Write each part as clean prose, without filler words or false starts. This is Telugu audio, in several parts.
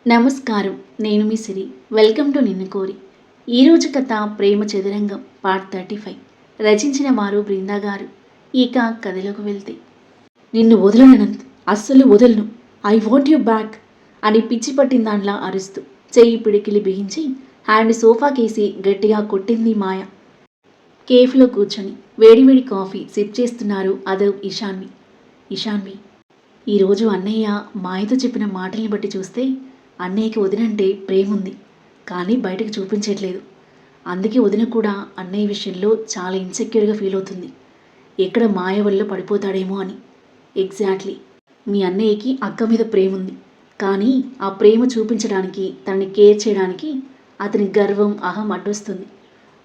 నమస్కారం. నేను మీ సిరి. వెల్కమ్ టు నిన్ను కోరి. ఈరోజు కథ ప్రేమ చదురంగం పార్ట్ 35. రచించిన వారు బృందా గారు. ఇక కథలోకి వెళ్తే, నిన్ను వదలను అనంత్, అస్సలు వదలను. ఐ వాంట్ యూ బ్యాక్ అని పిచ్చి పట్టిన దాంట్లో అరుస్తూ చెయ్యి పిడికిలి బిగించి హ్యాండ్ సోఫాకేసి గట్టిగా కొట్టింది మాయ. కేఫ్లో కూర్చొని వేడివేడి కాఫీ సిప్ చేస్తున్నారు అదవ్ ఇషాన్వి. ఈరోజు అన్నయ్య మాయతో చెప్పిన మాటల్ని బట్టి చూస్తే అన్నయ్యకి వదినంటే ప్రేమ ఉంది, కానీ బయటకు చూపించట్లేదు. అందుకే వదిన కూడా అన్నయ్య విషయంలో చాలా ఇన్సెక్యూర్గా ఫీల్ అవుతుంది. ఎక్కడ మాయ వల్ల పడిపోతాడేమో అని. ఎగ్జాక్ట్లీ. మీ అన్నయ్యకి అక్క మీద ప్రేమ ఉంది, కానీ ఆ ప్రేమ చూపించడానికి, తనని కేర్ చేయడానికి అతని గర్వం, అహం అడ్డొస్తుంది.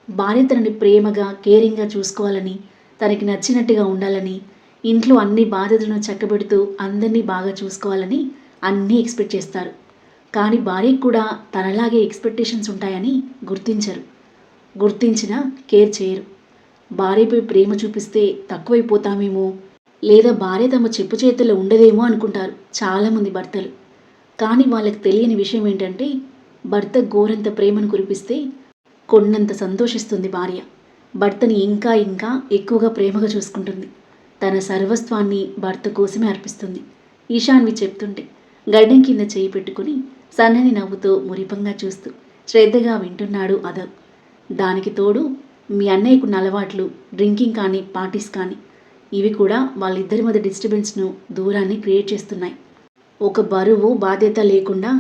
భార్య తనని ప్రేమగా, కేరింగ్గా చూసుకోవాలని, తనకి నచ్చినట్టుగా ఉండాలని, ఇంట్లో అన్ని బాధ్యతలను చక్కబెడుతూ అందరినీ బాగా చూసుకోవాలని అన్నీ ఎక్స్పెక్ట్ చేస్తారు. కానీ భార్యకు కూడా తనలాగే ఎక్స్పెక్టేషన్స్ ఉంటాయని గుర్తించినా కేర్ చేయరు. భార్యపై ప్రేమ చూపిస్తే తక్కువైపోతామేమో, లేదా భార్య తమ చెప్పు చేతుల్లో ఉండదేమో అనుకుంటారు చాలామంది భర్తలు. కానీ వాళ్ళకి తెలియని విషయం ఏంటంటే, భర్త గోరంత ప్రేమను కురిపిస్తే కొన్నంత సంతోషిస్తుంది భార్య. భర్తని ఇంకా ఇంకా ఎక్కువగా ప్రేమగా చూసుకుంటుంది. తన సర్వస్వాన్ని భర్త కోసమే అర్పిస్తుంది. ఈశాన్వి చెప్తుంటే గడ్డం కింద చేయి పెట్టుకుని సన్నని నవ్వుతో మురిపంగా చూస్తూ శ్రద్ధగా వింటున్నాడు అదవ్. దానికి తోడు మీ అన్నయ్యకున్న అలవాట్లు, డ్రింకింగ్ కానీ పార్టీస్ కానీ, ఇవి కూడా వాళ్ళిద్దరి మధ్య డిస్టర్బెన్స్ను, దూరాన్ని క్రియేట్ చేస్తున్నాయి. ఒక బరువు బాధ్యత లేకుండా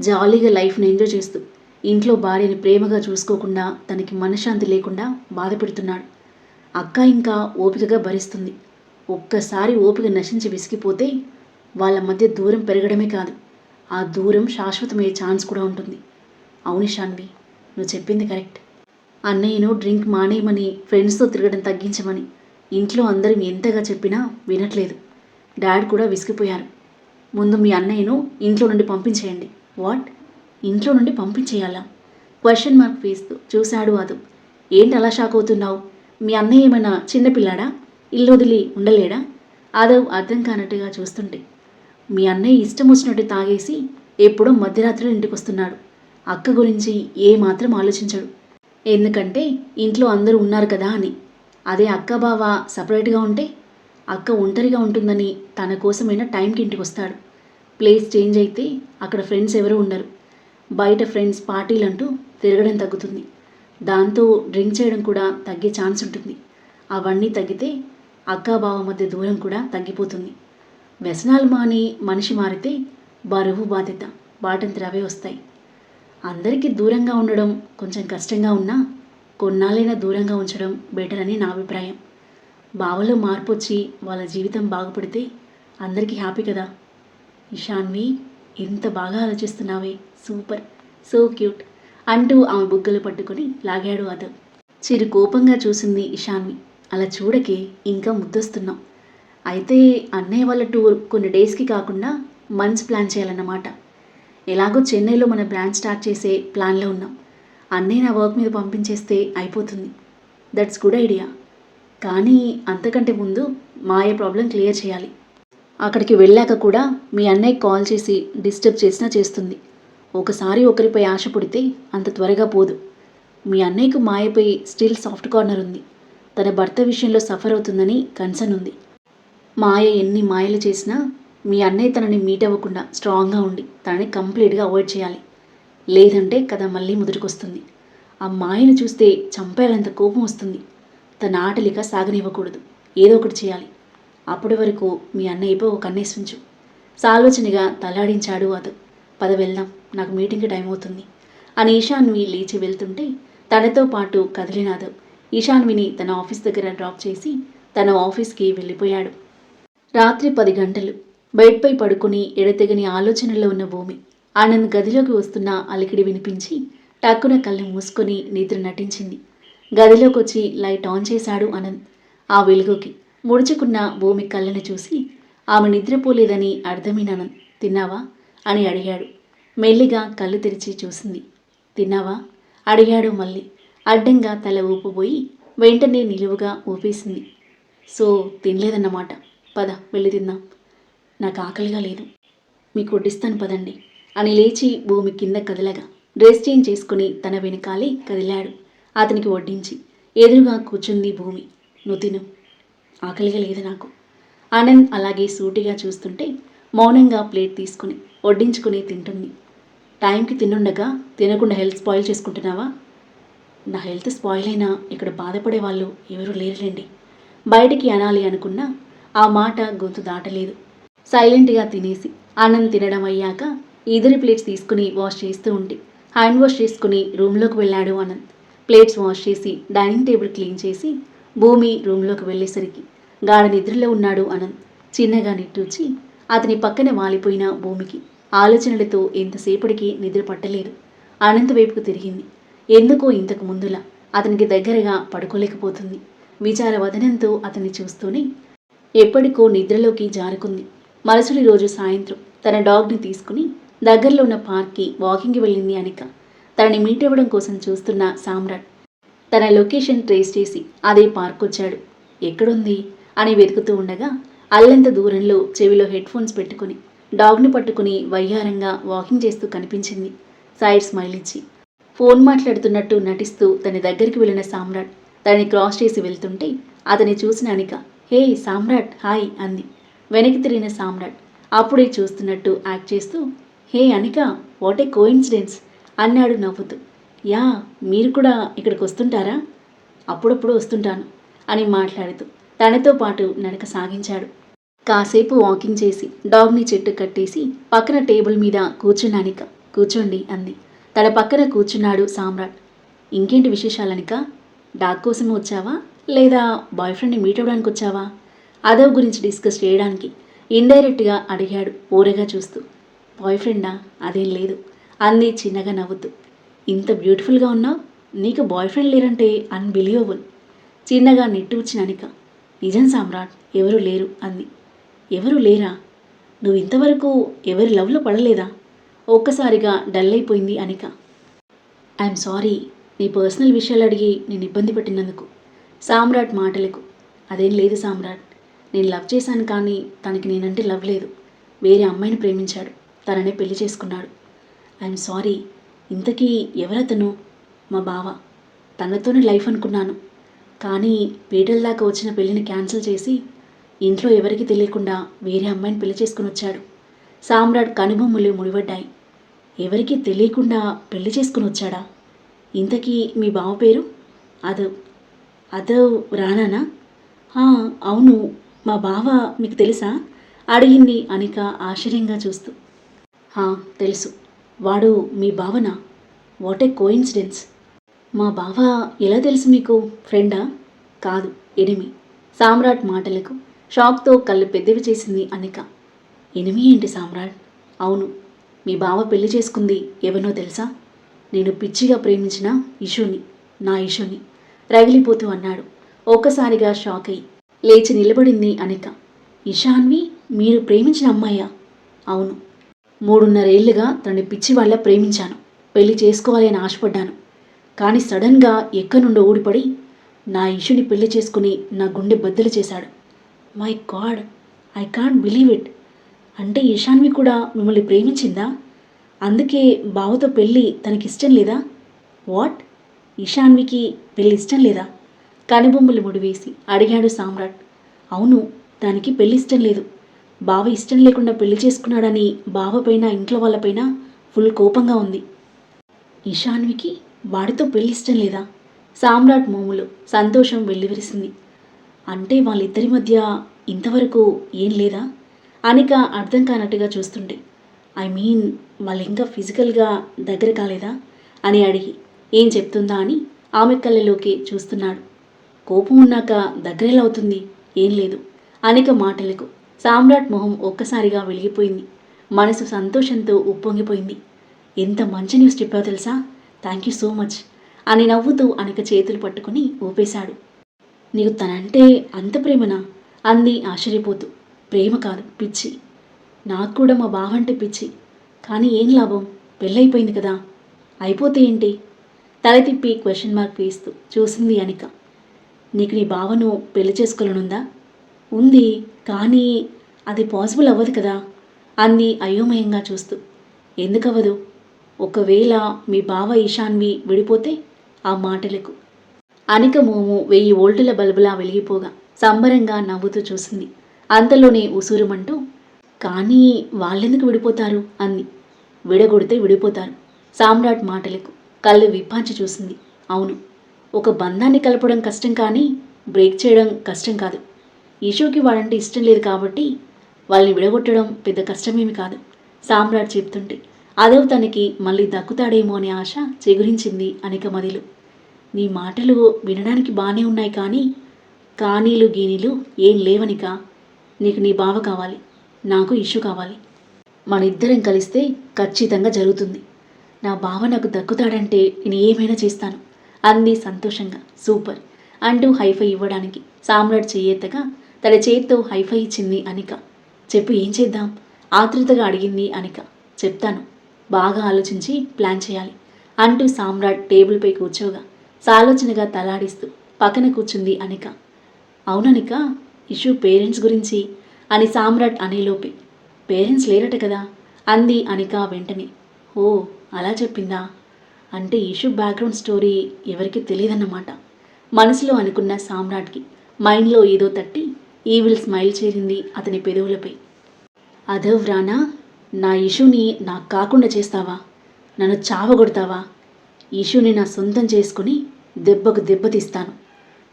జాలీగా లైఫ్ను ఎంజాయ్ చేస్తూ ఇంట్లో భార్యని ప్రేమగా చూసుకోకుండా, తనకి మనశ్శాంతి లేకుండా బాధ పెడుతున్నాడు. అక్క ఇంకా ఓపికగా భరిస్తుంది. ఒక్కసారి ఓపిక నశించి విసిగిపోతే వాళ్ళ మధ్య దూరం పెరగడమే కాదు, ఆ దూరం శాశ్వతమయ్యే ఛాన్స్ కూడా ఉంటుంది. అవును శాన్వి, నువ్వు చెప్పింది కరెక్ట్. అన్నయ్యను డ్రింక్ మానేయమని, ఫ్రెండ్స్తో తిరగడం తగ్గించమని ఇంట్లో అందరం ఎంతగా చెప్పినా వినట్లేదు. డాడ్ కూడా విసిగిపోయారు. ముందు మీ అన్నయ్యను ఇంట్లో నుండి పంపించేయండి. వాట్? ఇంట్లో నుండి పంపించేయాలా? క్వశ్చన్ మార్క్ వేస్తూ చూశాడు అదు. ఏంటి అలా షాక్ అవుతున్నావు? మీ అన్నయ్య ఏమైనా చిన్నపిల్లాడా? ఇల్లు వదిలి ఉండలేడా? ఆదవ్ అర్థం కానట్టుగా చూస్తుంటే, మీ అన్నయ్య ఇష్టం వచ్చినట్టు తాగేసి ఎప్పుడో మధ్యరాత్రిలో ఇంటికి వస్తున్నాడు. అక్క గురించి ఏమాత్రం ఆలోచించడు. ఎందుకంటే ఇంట్లో అందరూ ఉన్నారు కదా అని. అదే అక్క బావ సపరేట్గా ఉంటే, అక్క ఒంటరిగా ఉంటుందని తన కోసమైనా టైంకి ఇంటికి వస్తాడు. ప్లేస్ చేంజ్ అయితే అక్కడ ఫ్రెండ్స్ ఎవరూ ఉండరు. బయట ఫ్రెండ్స్ పార్టీలంటూ తిరగడం తగ్గుతుంది. దాంతో డ్రింక్ చేయడం కూడా తగ్గే ఛాన్స్ ఉంటుంది. అవన్నీ తగ్గితే అక్క బావ మధ్య దూరం కూడా తగ్గిపోతుంది. వ్యసనాలు మాని మనిషి మారితే బరువు, బాధ్యత వాటంతట అవే వస్తాయి. అందరికీ దూరంగా ఉండడం కొంచెం కష్టంగా ఉన్నా కొన్నాళ్ళైనా దూరంగా ఉంచడం బెటర్ అని నా అభిప్రాయం. బావలో మార్పు వచ్చి వాళ్ళ జీవితం బాగుపడితే అందరికీ హ్యాపీ కదా. ఇషాన్వి, ఎంత బాగా ఆలోచిస్తున్నావే, సూపర్, సో క్యూట్ అంటూ ఆమె బుగ్గలు పట్టుకొని లాగాడు అదవ్. చిరు కోపంగా చూసింది ఇషాన్వి. అలా చూడకే, ఇంకా ముద్దొస్తున్నాం. అయితే అన్నయ్య వాళ్ళ టూర్ కొన్ని డేస్కి కాకుండా మంత్స్ ప్లాన్ చేయాలన్నమాట. ఎలాగో చెన్నైలో మన బ్రాంచ్ స్టార్ట్ చేసే ప్లాన్లో ఉన్నాం. అన్నయ్య నా వర్క్ మీద పంపించేస్తే అయిపోతుంది. That's good idea. కానీ అంతకంటే ముందు మాయ ప్రాబ్లం క్లియర్ చేయాలి. అక్కడికి వెళ్ళాక కూడా మీ అన్నయ్య కాల్ చేసి డిస్టర్బ్ చేసినా చేస్తుంది. ఒకసారి ఒకరిపై ఆశ పుడితే అంత త్వరగా పోదు. మీ అన్నయ్యకు మాయపై స్టిల్ సాఫ్ట్ కార్నర్ ఉంది. తన భర్త విషయంలో సఫర్ అవుతుందని కన్సర్న్ ఉంది. మాయ ఎన్ని మాయలు చేసినా మీ అన్నయ్య తనని మీట్ అవ్వకుండా స్ట్రాంగ్గా ఉండి తనని కంప్లీట్గా అవాయిడ్ చేయాలి. లేదంటే కథ మళ్ళీ ముదురుకొస్తుంది. ఆ మాయను చూస్తే చంపేయాలంత కోపం వస్తుంది. తన ఆటలిక సాగనివ్వకూడదు. ఏదో ఒకటి చేయాలి. అప్పటి వరకు మీ అన్నయ్యపై ఒక కన్నేసించు. సాలోచనగా తలాడించాడు అదు. పద వెళ్దాం, నాకు మీటింగ్కి టైం అవుతుంది అని ఈశాన్వి లేచి వెళ్తుంటే తనతో పాటు కదిలిన అదవ్ ఈశాన్విని తన ఆఫీస్ దగ్గర డ్రాప్ చేసి తన ఆఫీస్కి వెళ్ళిపోయాడు. రాత్రి 10 గంటలు. బెడ్పై పడుకుని ఎడతెగని ఆలోచనలో ఉన్న భూమి. ఆనంద్ గదిలోకి వస్తున్న అలికిడి వినిపించి టక్కున కళ్ళు మూసుకొని నిద్ర నటించింది. గదిలోకి వచ్చి లైట్ ఆన్ చేశాడు ఆనంద్. ఆ వెలుగుకి ముడుచుకున్న భూమి కళ్ళను చూసి ఆమె నిద్రపోలేదని అర్థమైన ఆనంద్, తిన్నావా అని అడిగాడు. మెల్లిగా కళ్ళు తెరిచి చూసింది. తిన్నావా అడిగాడు మళ్ళీ. అడ్డంగా తల ఊపిపోయి వెంటనే నిలువుగా ఊపేసింది. సో తినలేదన్నమాట. పద వెళ్ళి తిందాం. నాకు ఆకలిగా లేదు. మీకు వడ్డిస్తాను పదండి అని లేచి భూమి కింద కదలగా డ్రెస్ చేంజ్ చేసుకుని తన వెనకాలే కదిలాడు. అతనికి వడ్డించి ఎదురుగా కూర్చుంది భూమి. నువ్వు తిను, ఆకలిగా లేదు నాకు. ఆనంద్ అలాగే సూటిగా చూస్తుంటే మౌనంగా ప్లేట్ తీసుకుని వడ్డించుకుని తింటుంది. టైంకి తినుండగా తినకుండా హెల్త్ స్పాయిల్ చేసుకుంటున్నావా? నా హెల్త్ స్పాయిల్ అయినా ఇక్కడ బాధపడే వాళ్ళు ఎవరూ లేరులేండి. బయటికి అనాలి అనుకున్నా ఆ మాట గొంతు దాటలేదు. సైలెంట్గా తినేసి ఆనంద్ తినడం అయ్యాక ఇద్దరి ప్లేట్స్ తీసుకుని వాష్ చేస్తూ ఉంటే హ్యాండ్ వాష్ చేసుకుని రూమ్లోకి వెళ్ళాడు ఆనంద్. ప్లేట్స్ వాష్ చేసి డైనింగ్ టేబుల్ క్లీన్ చేసి భూమి రూమ్లోకి వెళ్ళేసరికి గాఢ నిద్రలో ఉన్నాడు ఆనంద్. చిన్నగా నిట్టూర్చి అతని పక్కన వాలిపోయిన భూమికి ఆలోచనలతో ఎంతసేపటికి నిద్ర పట్టలేదు. అనంత్ వైపుకు తిరిగింది. ఎందుకో ఇంతకు ముందులా అతనికి దగ్గరగా పడుకోలేకపోతుంది. విచార వదనంతో అతన్ని చూస్తూనే ఎప్పటికో నిద్రలోకి జారుకుంది. మరుసటి రోజు సాయంత్రం తన డాగ్ని తీసుకుని దగ్గరలో ఉన్న పార్క్కి వాకింగ్కి వెళ్ళింది అనిక. తనని మీట్ అవ్వడం కోసం చూస్తున్న సామ్రాట్ తన లొకేషన్ ట్రేస్ చేసి అదే పార్క్ వచ్చాడు. ఎక్కడుంది అని వెతుకుతూ ఉండగా అల్లంత దూరంలో చెవిలో హెడ్ ఫోన్స్ పెట్టుకుని డాగ్ని పట్టుకుని వయ్యారంగా వాకింగ్ చేస్తూ కనిపించింది. సైడ్ స్మైల్ ఇచ్చి ఫోన్ మాట్లాడుతున్నట్టు నటిస్తూ తన దగ్గరికి వెళ్ళిన సామ్రాట్ తనని క్రాస్ చేసి వెళ్తుంటే అతని చూసిన అనిక హే సామ్రాట్ హాయ్ అంది. వెనక్కి తిరిగిన సామ్రాట్ అప్పుడే చూస్తున్నట్టు యాక్ట్ చేస్తూ హే అనిక వాట్ ఏ కోఇన్సిడెన్స్ అన్నాడు నవ్వుతూ. యా, మీరు కూడా ఇక్కడికి వస్తుంటారా? అప్పుడప్పుడు వస్తుంటాను అని మాట్లాడుతూ తనతో పాటు నడక సాగించాడు. కాసేపు వాకింగ్ చేసి డాగ్ని చెట్టు కట్టేసి పక్కన టేబుల్ మీద కూర్చున్న అనిక కూర్చోండి అంది. తన పక్కన కూర్చున్నాడు సామ్రాట్. ఇంకేంటి విశేషాలనిక? డాగ్ కోసం వచ్చావా లేదా బాయ్ ఫ్రెండ్ని మీట్ అవ్వడానికి వచ్చావా? అదవ్ గురించి డిస్కస్ చేయడానికి ఇండైరెక్ట్గా అడిగాడు ఊరగా చూస్తూ. బాయ్ ఫ్రెండా? అదేం లేదు అంది చిన్నగా నవ్వుతూ. ఇంత బ్యూటిఫుల్గా ఉన్నావు, నీకు బాయ్ ఫ్రెండ్ లేరంటే అన్బిలీవబుల్. చిన్నగా నిట్టూర్చిన అనిక నిజం సామ్రాట్, ఎవరూ లేరు అంది. ఎవరూ లేరా? నువ్వు ఇంతవరకు ఎవరి లవ్లో పడలేదా? ఒక్కసారిగా డల్ అయిపోయింది అనిక. ఐఎమ్ సారీ, నీ పర్సనల్ విషయాలు అడిగి నేను ఇబ్బంది పెట్టినందుకు. సామ్రాట్ మాటలకు అదేం లేదు సామ్రాట్, నేను లవ్ చేశాను కానీ తనకి నేనంటే లవ్ లేదు. వేరే అమ్మాయిని ప్రేమించాడు, తననే పెళ్లి చేసుకున్నాడు. I'm sorry. ఇంతకీ ఎవరతను? మా బావ. తనతోనే లైఫ్ అనుకున్నాను, కానీ పీటల దాకా వచ్చిన పెళ్లిని క్యాన్సిల్ చేసి ఇంట్లో ఎవరికి తెలియకుండా వేరే అమ్మాయిని పెళ్లి చేసుకుని వచ్చాడు. సామ్రాట్ కనుబొమ్మలు ముడిపడ్డాయి. ఎవరికీ తెలియకుండా పెళ్లి చేసుకుని వచ్చాడా? ఇంతకీ మీ బావ పేరు? అదవ్. అదవ్ రానానా? అవును, మా బావ మీకు తెలుసా అడిగింది అనిక ఆశ్చర్యంగా చూస్తూ. తెలుసు. వాడు మీ బావనా? What a coincidence. మా బావ ఎలా తెలుసు మీకు? ఫ్రెండా? కాదు, ఎనిమి. సామ్రాట్ మాటలకు షాక్తో కళ్ళు పెద్దవి చేసింది అనిక. ఎనిమి ఏంటి సామ్రాట్? అవును, మీ బావ పెళ్లి చేసుకుంది ఎవరినో తెలుసా? నేను పిచ్చిగా ప్రేమించిన ఇషుని, నా ఇషుని రగిలిపోతూ అన్నాడు. ఒక్కసారిగా షాక్ అయి లేచి నిలబడింది అనిక. ఇషాన్వి మీరు ప్రేమించిన అమ్మాయా? అవును, 3.5 ఏళ్లుగా తనని పిచ్చి వాళ్ళ ప్రేమించాను, పెళ్లి చేసుకోవాలి అని ఆశపడ్డాను. కానీ సడన్గా ఎక్కడి నుండో ఊడిపడి నా ఇషుని పెళ్లి చేసుకుని నా గుండె బద్దలు చేశాడు. My God, I can't believe it. అంటే ఇషాన్వి కూడా మిమ్మల్ని ప్రేమించిందా? అందుకే బావతో పెళ్ళి తనకిష్టం లేదా? వాట్? ఇషాన్వికి పెళ్ళి ఇష్టం లేదా? కనుబొమ్మలు ముడివేసి అడిగాడు సామ్రాట్. అవును, దానికి పెళ్ళి ఇష్టం లేదు. బావ ఇష్టం లేకుండా పెళ్లి చేసుకున్నాడని బావపైన ఇంట్లో వాళ్ళపైన ఫుల్ కోపంగా ఉంది. ఇషాన్వికి వాడితో పెళ్ళి ఇష్టం లేదా? సామ్రాట్ మోములో సంతోషం వెల్లివిరిసింది. అంటే వాళ్ళిద్దరి మధ్య ఇంతవరకు ఏం లేదా? అనిక అర్థం కానట్టుగా చూస్తుంటే ఐ మీన్ వాళ్ళు ఇంకా ఫిజికల్గా దగ్గర కాలేదా అని అడిగి ఏం చెప్తుందా అని ఆమె కళ్ళలోకి చూస్తున్నాడు. కోపం ఉన్నాక దగ్గరెలా అవుతుంది? ఏం లేదు. అనిక మాటలకు సామ్రాట్ మొహం ఒక్కసారిగా వెలిగిపోయింది. మనసు సంతోషంతో ఉప్పొంగిపోయింది. ఎంత మంచి న్యూస్ చెప్పావు తెలుసా, థ్యాంక్ యూ సో మచ్ అని నవ్వుతూ అనిక చేతులు పట్టుకుని ఊపేశాడు. నీకు తనంటే అంత ప్రేమనా అంది ఆశ్చర్యపోతూ. ప్రేమ కాదు, పిచ్చి. నాకు కూడా మా బావంటే పిచ్చి. కానీ ఏం లాభం, పెళ్ళైపోయింది కదా. అయిపోతే ఏంటి? తల తిప్పి క్వశ్చన్ మార్క్ వేస్తూ చూసింది అనిక. నీకు నీ బావను పెళ్లి చేసుకోవాలనుందా? ఉంది, కానీ అది పాసిబుల్ అవ్వదు కదా అంది అయోమయంగా చూస్తూ. ఎందుకవ్వదు? ఒకవేళ మీ బావ ఈశాన్వి విడిపోతే? ఆ మాటలకు అనిక మోము 1000 వోల్టుల బల్బులా వెలిగిపోగా సంబరంగా నవ్వుతూ చూసింది. అంతలోనే ఉసూరుమంటూ, కానీ వాళ్ళెందుకు విడిపోతారు అంది. విడగొడితే విడిపోతారు. సామ్రాట్ మాటలకు కళ్ళు విప్పాంచి చూసింది. అవును, ఒక బంధాన్ని కలపడం కష్టం, కానీ బ్రేక్ చేయడం కష్టం కాదు. ఈషోకి వాడంటే ఇష్టం లేదు కాబట్టి వాళ్ళని విడగొట్టడం పెద్ద కష్టమేమి కాదు. సామ్రాట్ చెప్తుంటే అదవ్ తనకి మళ్ళీ దక్కుతాడేమో అనే ఆశ చిగురించింది అనిక మదిలో. నీ మాటలు వినడానికి బాగానే ఉన్నాయి, కానీ కానీలు గీనీలు ఏం లేవనిక. నీకు నీ బావ కావాలి, నాకు ఇష్యూ కావాలి. మన ఇద్దరం కలిస్తే ఖచ్చితంగా జరుగుతుంది. నా బావ నాకు దక్కుతాడంటే నేను ఏమైనా చేస్తాను అంది సంతోషంగా. సూపర్ అంటూ హైఫై ఇవ్వడానికి సామ్రాట్ చెయ్యెత్తగా తన చేత్తో హైఫై ఇచ్చింది అనిక. చెప్పు, ఏం చేద్దాం? ఆతృతగా అడిగింది అనిక. చెప్తాను, బాగా ఆలోచించి ప్లాన్ చేయాలి అంటూ సామ్రాట్ టేబుల్పై కూర్చోగా సాలోచనగా తలాడిస్తూ పక్కన కూర్చుంది అనిక. అవుననిక, ఇష్యూ పేరెంట్స్ గురించి అని సామ్రాట్ అనేలోపే, పేరెంట్స్ లేరట కదా అంది అనిక వెంటనే. ఓ, అలా చెప్పిందా? అంటే ఇష్యూ బ్యాక్గ్రౌండ్ స్టోరీ ఎవరికి తెలియదన్నమాట. మనసులో అనుకున్న సామ్రాట్కి మైండ్లో ఏదో తట్టి ఈవిల్ స్మైల్ చేరింది అతని పెదవులపై. అదవ్ రానా, నా ఇష్యూని నాకు కాకుండా చేస్తావా? నన్ను చావగొడతావా? ఇష్యూని నా సొంతం చేసుకుని దెబ్బకు దెబ్బతీస్తాను.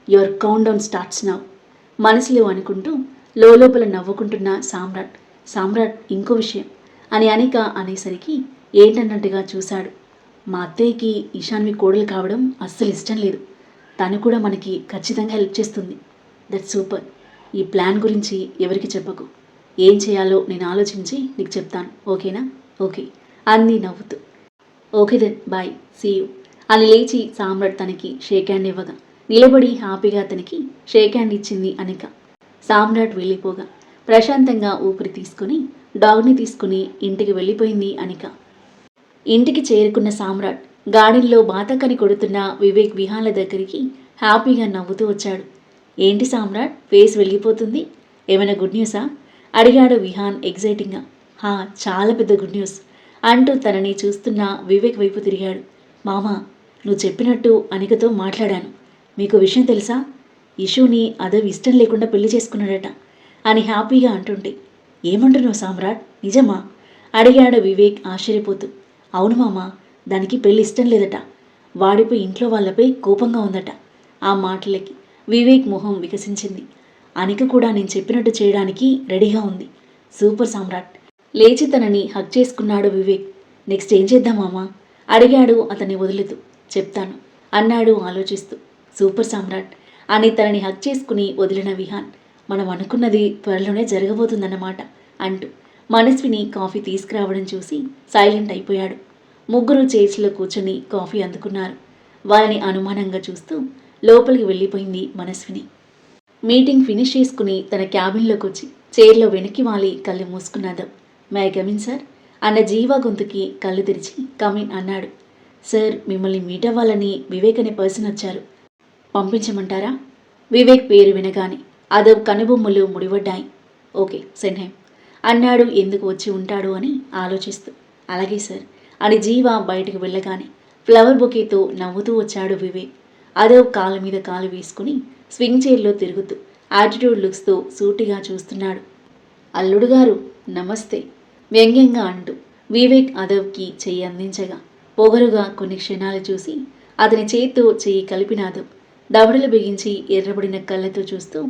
Your countdown starts now మనసులో అనుకుంటూ లోపల నవ్వుకుంటున్న సామ్రాట్ ఇంకో విషయం అని అనిక అనేసరికి ఏంటన్నట్టుగా చూశాడు. మా అత్తయ్యకి ఈశాన్వి కోడలు కావడం అస్సలు ఇష్టం లేదు. తను కూడా మనకి ఖచ్చితంగా హెల్ప్ చేస్తుంది. That super. ఈ ప్లాన్ గురించి ఎవరికి చెప్పకు. ఏం చేయాలో నేను ఆలోచించి నీకు చెప్తాను, ఓకేనా? ఓకే అంది నవ్వుతూ. Okay then, bye, see you అని లేచి సామ్రాట్ తనకి షేక్ హ్యాండ్ ఇవ్వగా నిలబడి హ్యాపీగా అతనికి షేక్ హ్యాండ్ ఇచ్చింది అనిక. సామ్రాట్ వెళ్ళిపోగా ప్రశాంతంగా ఊపిరి తీసుకుని డాగ్ని తీసుకుని ఇంటికి వెళ్ళిపోయింది అనిక. ఇంటికి చేరుకున్న సామ్రాట్ గార్డెన్లో బాతకని కొడుతున్న వివేక్ విహాన్ల దగ్గరికి హ్యాపీగా నవ్వుతూ వచ్చాడు. ఏంటి సామ్రాట్, ఫేస్ వెలిగిపోతుంది? ఏమైనా గుడ్ న్యూసా అడిగాడు విహాన్ ఎగ్జైటింగ్గా. చాలా పెద్ద గుడ్ న్యూస్ అంటూ తనని చూస్తున్న వివేక్ వైపు తిరిగాడు. మామా, నువ్వు చెప్పినట్టు అనికతో మాట్లాడాను. మీకు విషయం తెలుసా? ఇష్యూని అదవ్ ఇష్టం లేకుండా పెళ్లి చేసుకున్నాడట అని హ్యాపీగా అంటుంటే. ఏమంటున్నావు సామ్రాట్, నిజమా అడిగాడు వివేక్ ఆశ్చర్యపోతూ. అవును మామా, దానికి పెళ్లి ఇష్టం లేదట. వాడిపై ఇంట్లో వాళ్ళపై కోపంగా ఉందట. ఆ మాటలకి వివేక్ మొహం వికసించింది. అనిక కూడా నేను చెప్పినట్టు చేయడానికి రెడీగా ఉంది. సూపర్ సామ్రాట్ లేచి తనని హగ్ చేసుకున్నాడు వివేక్. నెక్స్ట్ ఏం చేద్దాం మామా అడిగాడు అతన్ని వదులుతూ. చెప్తాను అన్నాడు ఆలోచిస్తూ. సూపర్ సామ్రాట్ అని తనని హగ్ చేసుకుని వదిలిన విహాన్, మనం అనుకున్నది త్వరలోనే జరగబోతుందన్నమాట అంటూ మనస్విని కాఫీ తీసుకురావడం చూసి సైలెంట్ అయిపోయాడు. ముగ్గురు చైర్స్లో కూర్చొని కాఫీ అందుకున్నారు. వాళ్ళని అనుమానంగా చూస్తూ లోపలికి వెళ్ళిపోయింది మనస్విని. మీటింగ్ ఫినిష్ చేసుకుని తన క్యాబిన్లోకి వచ్చి చైర్లో వెనక్కి వాలి కళ్ళు మూసుకున్నాడు. మే ఐ కమిన్ సార్ అన్న జీవా గొంతుకి కళ్ళు తెరిచి కమిన్ అన్నాడు. సార్, మిమ్మల్ని మీట్ అవ్వాలని వివేక్ అనే పర్సన్ వచ్చారు. పంపించమంటారా? వివేక్ పేరు వినగానే అదవ్ కనుబొమ్మలు ముడిపడ్డాయి. ఓకే, సెండ్ హైమ్ అన్నాడు ఎందుకు వచ్చి ఉంటాడు అని ఆలోచిస్తూ. అలాగే సార్ అని జీవా బయటకు వెళ్ళగానే ఫ్లవర్ బొకేతో నవ్వుతూ వచ్చాడు వివేక్. అదవ్ కాళ్ళ మీద కాలు వేసుకుని స్వింగ్ చైర్లో తిరుగుతూ యాటిట్యూడ్ లుక్స్తో సూటిగా చూస్తున్నాడు. అల్లుడు గారు నమస్తే వ్యంగ్యంగా అంటూ వివేక్ అదవ్కి చెయ్యి అందించగా పొగరుగా కొన్ని క్షణాలు చూసి అతని చేత్తో చెయ్యి కలిపినాదవ్ దవడలు బిగించి ఎర్రబడిన కళ్ళతో చూస్తూ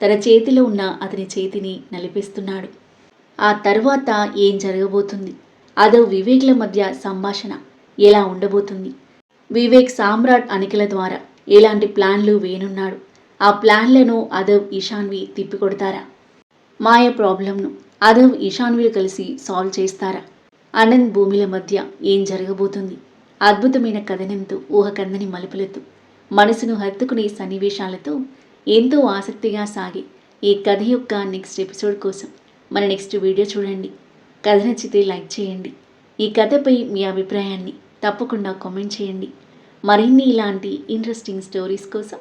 తన చేతిలో ఉన్న అతని చేతిని నలిపిస్తున్నాడు. ఆ తర్వాత ఏం జరగబోతుంది? అదవ్ వివేక్ల మధ్య సంభాషణ ఎలా ఉండబోతుంది? వివేక్ సామ్రాట్ అనికల ద్వారా ఎలాంటి ప్లాన్లు వేయనున్నాడు? ఆ ప్లాన్లను అదవ్ ఈశాన్వి తిప్పికొడతారా? మాయ ప్రాబ్లంను అదవ్ ఈశాన్విలు కలిసి సాల్వ్ చేస్తారా? అనంత్ భూమిల మధ్య ఏం జరగబోతుంది? అద్భుతమైన కథనంతో ఊహకందని మలుపులతో మనసును హత్తుకునే సన్నివేశాలతో ఎంతో ఆసక్తిగా సాగే ఈ కథ యొక్క నెక్స్ట్ ఎపిసోడ్ కోసం మన నెక్స్ట్ వీడియో చూడండి. కథ నచ్చితే లైక్ చేయండి. ఈ కథపై మీ అభిప్రాయాన్ని తప్పకుండా కామెంట్ చేయండి. మరిన్ని ఇలాంటి ఇంట్రెస్టింగ్ స్టోరీస్ కోసం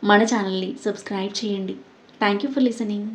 మన ఛానల్ని సబ్స్క్రైబ్ చేయండి. Thank you for listening.